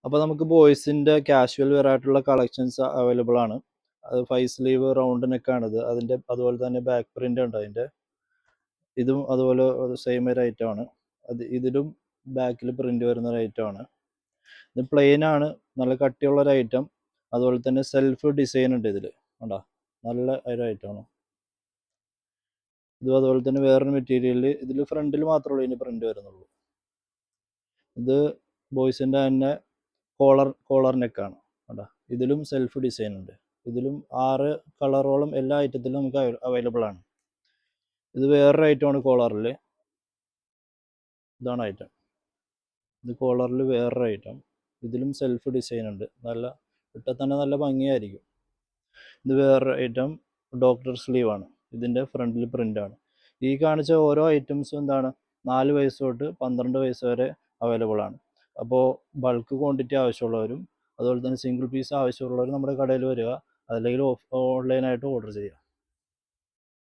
അപ്പോൾ നമുക്ക് ബോയ്സിൻ്റെ casual wear ആയിട്ടുള്ള കളക്ഷൻസ് അവൈലബിൾ ആണ്. അത് 5 സ്ലീവ് റൗണ്ട് നെക്കാണിത്. അതിൻ്റെ അതുപോലെ തന്നെ ബാക്ക് പ്രിൻ്റ് ഉണ്ട് അതിൻ്റെ. ഇതും അതുപോലെ സെയിം ഒരു ഐറ്റമാണ്. ഇതിലും ബാക്കിൽ പ്രിൻ്റ് വരുന്ന ഒരു ഐറ്റമാണ്. ഇത് പ്ലെയിൻ ആണ്, നല്ല കട്ടിയുള്ളൊരു ഐറ്റം. അതുപോലെ തന്നെ സെൽഫ് ഡിസൈൻ ഉണ്ട് ഇതിൽ, കണ്ടോ, നല്ല ഒരു ഐറ്റമാണ്. ഇതും അതുപോലെ തന്നെ വേറൊരു മെറ്റീരിയലിൽ ഇതിൽ ഫ്രണ്ടിൽ മാത്രമേ ഉള്ളൂ ഇതിന് പ്രിൻ്റ് വരുന്നുള്ളൂ. ഇത് ബോയ്സിൻ്റെ തന്നെ കോളർ നെക്കാണ്, കണ്ടോ. ഇതിലും സെൽഫ് ഡിസൈൻ ഉണ്ട്. ഇതിലും 6 കളറോളം എല്ലാ ഐറ്റത്തിലും നമുക്ക് അവൈലബിൾ ആണ്. ഇത് വേറൊരു ഐറ്റമാണ് കോളറിൽ. ഇതാണ് ഐറ്റം. ഇത് കോളറിൽ വേറൊരു ഐറ്റം. ഇതിലും സെൽഫ് ഡിസൈൻ ഉണ്ട്. നല്ല ഇട്ടാൽ തന്നെ നല്ല ഭംഗിയായിരിക്കും. ഇത് വേറൊരു ഐറ്റം ഡോക്ടർ സ്ലീവ് ആണ്. ഇതിൻ്റെ ഫ്രണ്ടിൽ പ്രിൻ്റാണ്. ഈ കാണിച്ച ഓരോ ഐറ്റംസും എന്താണ് 4 വയസ്സ് തൊട്ട് 12 വയസ്സ് വരെ അവൈലബിൾ ആണ്. അപ്പോൾ ബൾക്ക് ക്വാണ്ടിറ്റി ആവശ്യമുള്ളവരും അതുപോലെ തന്നെ സിംഗിൾ പീസ് ആവശ്യമുള്ളവരും നമ്മുടെ കടയിൽ വരിക, അതല്ലെങ്കിൽ ഓൺലൈനായിട്ട് ഓർഡർ ചെയ്യുക.